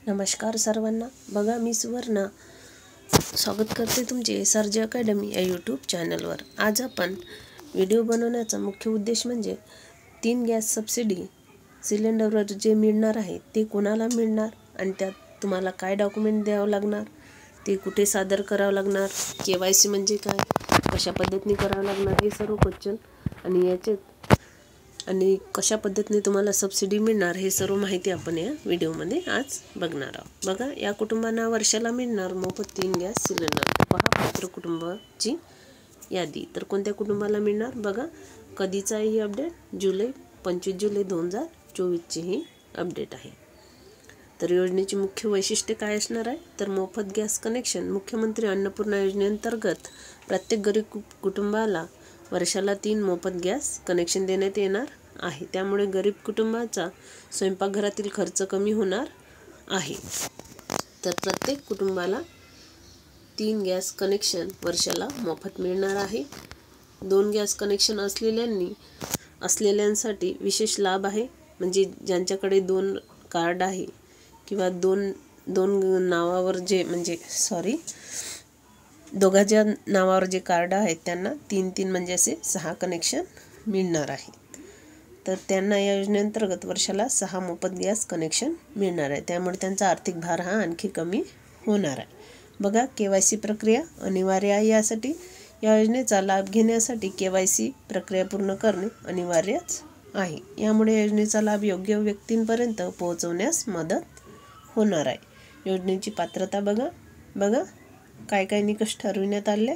नमस्कार सर्वांना। बघा, मी सुवर्णा स्वागत करते तुमचे SRJ अकॅडमी या यूट्यूब चॅनलवर। आज आपण व्हिडिओ बनवण्याचा मुख्य उद्देश म्हणजे 3 गॅस सबसिडी सिलेंडरवर जे मिळणार आहे ते कोणाला मिळणार आणि त्यात तुम्हाला काय डॉक्युमेंट द्यावं लागणार, ते कुठे सादर करावं लागणार, KYC म्हणजे काय, कशा पद्धतीने करावं लागणार, हे सर्व क्वेश्चन आणि कशा पद्धतीने तुम्हाला सबसिडी मिळणार हे सर्व माहिती आपण या व्हिडिओमध्ये आज बघणार आहोत। बघा, या कुटुंबांना वर्षाला मिळणार मोफत 3 गॅस सिलेंडर। पहा पात्र कुटुंबाची यादी। तर कोणत्या कुटुंबाला मिळणार बघा, कधीचा आहे ही अपडेट, 25 जुलै 2024 ची ही अपडेट आहे। तर योजनेची मुख्य वैशिष्ट्ये काय असणार आहे, तर मोफत गॅस कनेक्शन मुख्यमंत्री अन्नपूर्णा योजनेअंतर्गत प्रत्येक गरीब कुटुंबाला वर्षाला 3 मोफत गॅस कनेक्शन देण्यात येणार आहे। त्यामुळे गरीब कुटुंबाचा स्वयंपाकघरातील खर्च कमी होणार आहे। तर प्रत्येक कुटुंबाला 3 गॅस कनेक्शन वर्षाला मोफत मिळणार आहे। 2 गॅस कनेक्शन असलेल्यांसाठी विशेष लाभ आहे। म्हणजे ज्यांच्याकडे 2 कार्ड आहे किंवा दोन नावावर दोघांच्या नावावर जे कार्ड आहेत त्यांना 3 म्हणजे असे 6 कनेक्शन मिळणार आहे। तर त्यांना या योजनेअंतर्गत वर्षाला 6 मोफत गॅस कनेक्शन मिळणार आहे। त्यामुळे त्यांचा आर्थिक भार हा आणखी कमी होणार आहे। बघा, KYC प्रक्रिया अनिवार्य आहे। यासाठी या योजनेचा लाभ घेण्यासाठी KYC प्रक्रिया पूर्ण करणे अनिवार्यच आहे। यामुळे योजनेचा लाभ योग्य व्यक्तींपर्यंत पोहोचवण्यास मदत होणार आहे। योजनेची पात्रता बघा काय निकष ठरविण्यात आले।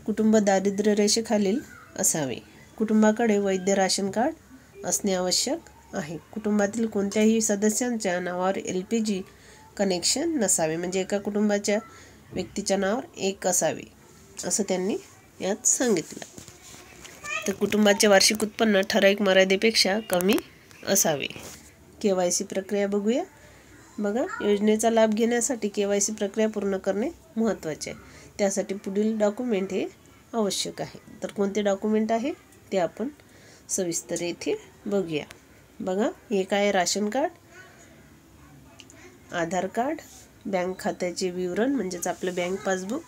कुटुंब दारिद्र्य रेषेखालील असावे। कुटुंबाकडे वैध राशन कार्ड असणे आवश्यक आहे। कुटुंबातील कोणत्याही सदस्यांच्या नावावर LPG कनेक्शन नसावे। म्हणजे एका कुटुंबाच्या व्यक्तीच्या नावावर एक असावे असं त्यांनी यात सांगितलं। तर कुटुंबाचे वार्षिक उत्पन्न ठराविक मर्यादेपेक्षा कमी असावे। KYC प्रक्रिया बघूया। बघा, योजनेचा लाभ घेण्यासाठी KYC प्रक्रिया पूर्ण करणे महत्त्वाचे आहे। त्यासाठी पुढील डॉक्युमेंट हे आवश्यक आहे। तर कोणते डॉक्युमेंट आहे ते आपण सविस्तर येथे बघूया। बघा, एक आहे राशन कार्ड, आधार कार्ड, बँक खात्याचे विवरण म्हणजेच आपलं बँक पासबुक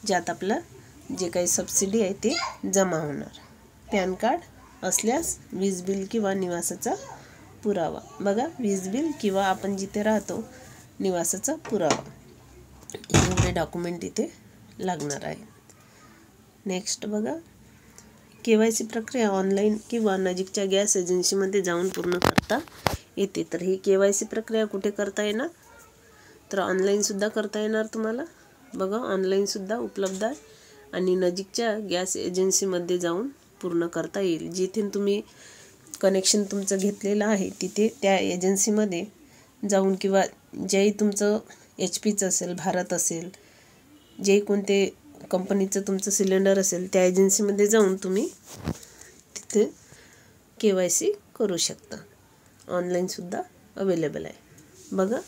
ज्यात आपलं जे काही सबसिडी आहे ते जमा होणार, पॅन कार्ड असल्यास वीज बिल किंवा निवासाचा पुरावा। बघा, वीज बिल किंवा आपण जिथे राहतो निवासाचा पुरावा, एवढे डॉक्युमेंट इथे लागणार आहे। नेक्स्ट बघा, KYC प्रक्रिया ऑनलाईन किंवा नजीकच्या गॅस एजन्सीमध्ये जाऊन पूर्ण करता येते। तर ही KYC प्रक्रिया कुठे करता येणार, तर ऑनलाईन सुद्धा करता येणार तुम्हाला। बघा, ऑनलाईन सुद्धा उपलब्ध आहे आणि नजीकच्या गॅस एजन्सीमध्ये जाऊन पूर्ण करता येईल। जिथे तुम्ही कनेक्शन तुमचं घेतलेलं आहे तिथे त्या एजन्सीमध्ये जाऊन किंवा जेही तुमचं HPचं असेल, भारत असेल, जे कोणते कंपनीचं तुमचं सिलेंडर असेल त्या एजन्सीमध्ये जाऊन तुम्ही तिथे KYC करू शकता। ऑनलाईन सुद्धा अवेलेबल आहे। बघा,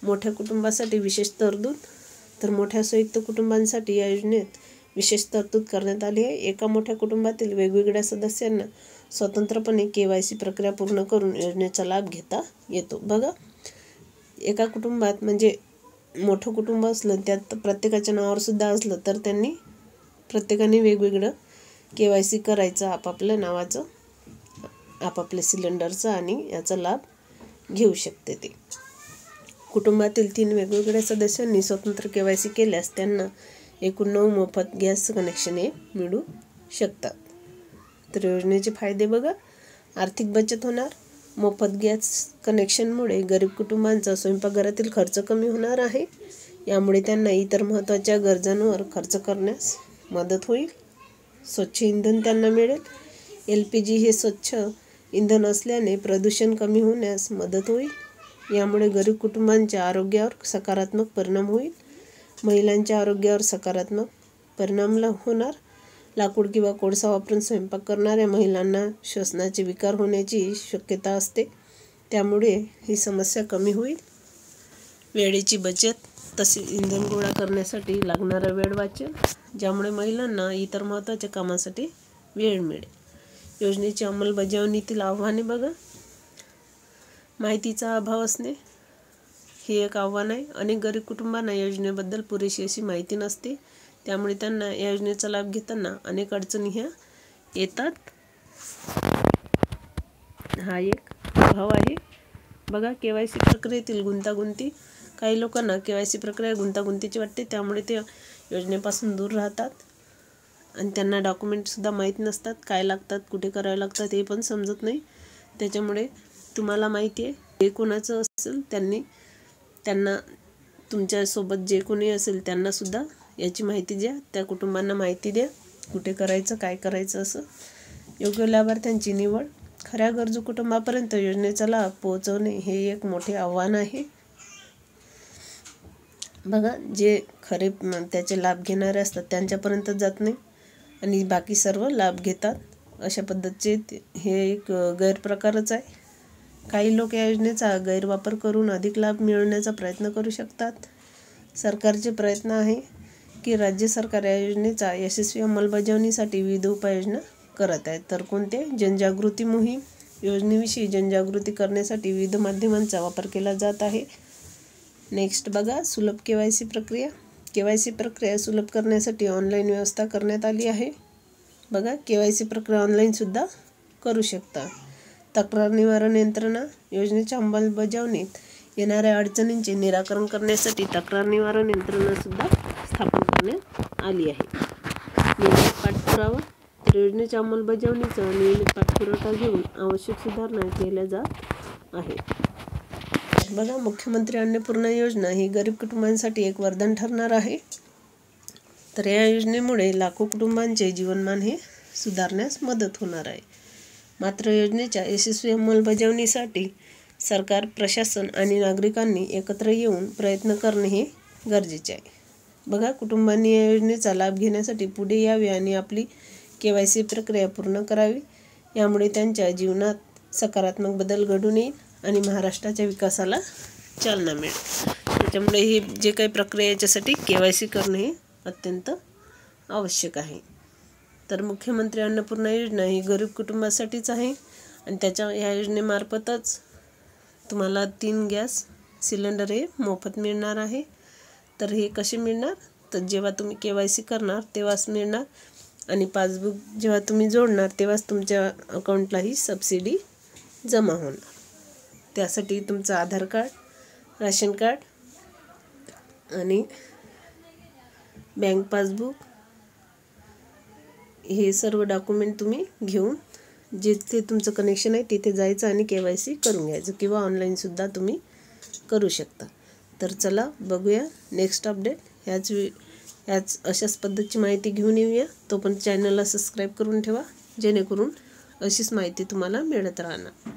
मोठ्या कुटुंबासाठी विशेष तरतूद, तर मोठ्या संयुक्त कुटुंबांसाठी या योजनेत विशेष तरतूद करण्यात आली आहे। एका मोठ्या कुटुंबातील वेगवेगळ्या सदस्यांना स्वतंत्रपणे KYC प्रक्रिया पूर्ण करून योजनेचा लाभ घेता येतो। बघा, एका कुटुंबात म्हणजे मोठं कुटुंब असलं त्यात प्रत्येकाच्या नावावर सुद्धा असलं तर त्यांनी प्रत्येकाने वेगवेगळं KYC करायचं आपापल्या नावाचं, आपापल्या सिलेंडरचं, आणि याचा लाभ घेऊ शकते ते। कुटुंबातील 3 वेगवेगळ्या सदस्यांनी स्वतंत्र KYC केल्यास त्यांना एकूण 9 मोफत गॅस कनेक्शन हे मिळू शकतात। तर योजनेचे फायदे बघा, आर्थिक बचत होणार। मोफत गॅस कनेक्शनमुळे गरीब कुटुंबांचा स्वयंपाकघरातील खर्च कमी होणार आहे। यामुळे त्यांना इतर महत्त्वाच्या गरजांवर खर्च करण्यास मदत होईल। स्वच्छ इंधन त्यांना मिळेल। LPG हे स्वच्छ इंधन असल्याने प्रदूषण कमी होण्यास मदत होईल। यामुळे गरीब कुटुंबांच्या आरोग्यावर सकारात्मक परिणाम होईल। महिलांच्या आरोग्यावर सकारात्मक परिणाम होणार। लाकूड किंवा कोळसा वापरून स्वयंपाक करणाऱ्या महिलांना श्वसनाचे विकार होण्याची शक्यता असते, त्यामुळे ही समस्या कमी होईल। वेळेची बचत, तसेच इंधन गोळा करण्यासाठी लागणारा वेळ वाचेल, ज्यामुळे महिलांना इतर महत्त्वाच्या कामासाठी वेळ मिळेल। योजनेची अंमलबजावणीतील आव्हाने बघा, माहितीचा अभाव असणे, हे एक आव्हान आहे. अनेक गरीब कुटुंबांना योजनेबद्दल पुरेशी अशी माहिती नसते, त्यामुळे त्यांना या योजनेचा लाभ घेताना अनेक अडचणी ह्या येतात. हा एक अभाव आहे. बघा, KYC प्रक्रियेतील गुंतागुंती. काही लोकांना KYC प्रक्रिया गुंतागुंतीची वाटते, त्यामुळे ते योजनेपासून दूर राहतात आणि त्यांना डॉक्युमेंटसुद्धा माहीत नसतात, काय लागतात, कुठे करावे लागतात हे पण समजत नाही. त्याच्यामुळे तुम्हाला माहिती आहे, जे कोणाचं असेल त्यांना तुमच्यासोबत जे कोणी असेल त्यांनासुद्धा याची माहिती द्या. त्या कुटुंबांना माहिती द्या, कुठे करायचं, काय करायचं असं. योग्य लाभार्थ्यांची निवड. खऱ्या गरजू कुटुंबापर्यंत योजनेचा लाभ पोहोचवणे हे एक मोठे आव्हान आहे. बघा, जे खरे त्याचे लाभ घेणारे असतात त्यांच्यापर्यंत जात नाही आणि बाकी सर्व लाभ घेतात. अशा पद्धतीचे हे एक गैरप्रकारच आहे. काही लोक या योजनेचा गैरवापर करून अधिक लाभ मिळवण्याचा प्रयत्न करू शकतात. सरकारचे प्रयत्न आहे की राज्य सरकार या योजनेचा यशस्वी अंमलबजावणीसाठी विविध उपाययोजना करत आहे. तर कोणते? जनजागृती मोहीम. योजनेविषयी जनजागृती करण्यासाठी विविध माध्यमांचा वापर केला जात आहे. नेक्स्ट बघा, सुलभ KYC प्रक्रिया. KYC प्रक्रिया सुलभ करण्यासाठी ऑनलाईन व्यवस्था करण्यात आली आहे. बघा, KYC प्रक्रिया ऑनलाईनसुद्धा करू शकता. तक्रार निवारण यंत्रणा. योजनेच्या अंमलबजावणीत येणाऱ्या अडचणींचे निराकरण करण्यासाठी तक्रार निवारण यंत्रणासुद्धा स्थापन करण्यात आली आहे. नियमित पाठपुरावा. तर योजनेच्या अंमलबजावणीचा नियमित पाठपुरावा घेऊन आवश्यक सुधारणा केल्या जात आहेत. बघा, मुख्यमंत्री अन्नपूर्णा योजना ही गरीब कुटुंबांसाठी एक वरदान ठरणार आहे. तर या योजनेमुळे लाखो कुटुंबांचे जीवनमान हे सुधारण्यास मदत होणार आहे. मात्र योजनेच्या यशस्वी अंमलबजावणीसाठी सरकार, प्रशासन आणि नागरिकांनी एकत्र येऊन प्रयत्न करणे हे गरजेचे आहे. बघा, कुटुंबांनी या योजनेचा लाभ घेण्यासाठी पुढे यावे आणि आपली KYC प्रक्रिया पूर्ण करावी. यामुळे त्यांच्या जीवनात सकारात्मक बदल घडून येईल आणि महाराष्ट्राच्या विकासाला चालना मिळेल. त्याच्यामुळे हे जे काही प्रक्रिया याच्यासाठी KYC करणे हे अत्यंत आवश्यक आहे. तर मुख्यमंत्री अन्नपूर्णा योजना ही गरीब कुटुंबासाठीच आहे आणि या योजनेमार्फतच तुम्हाला 3 गॅस सिलेंडर हे मोफत मिळणार आहे. तर हे कसे मिळणार? तर जेव्हा तुम्ही KYC करणार तेव्हाच मिळणार आणि पासबुक जेव्हा तुम्ही जोडणार तेव्हाच तुमच्या अकाउंटला ही सबसिडी जमा होणार. त्यासाठी तुमचं आधार कार्ड, राशन कार्ड आणि बँक पासबुक हे सर्व डॉक्युमेंट तुम्ही घेऊन जिथे तुमचं कनेक्शन आहे तिथे जायचं आणि KYC करून घ्यायचं किंवा ऑनलाईनसुद्धा तुम्ही करू शकता. तर चला बघूया नेक्स्ट अपडेट. ह्याच अशाच पद्धतीची माहिती घेऊन येऊया. तोपर्यंत चॅनलला सबस्क्राईब करून ठेवा, जेणेकरून अशीच माहिती तुम्हाला मिळत राहणार.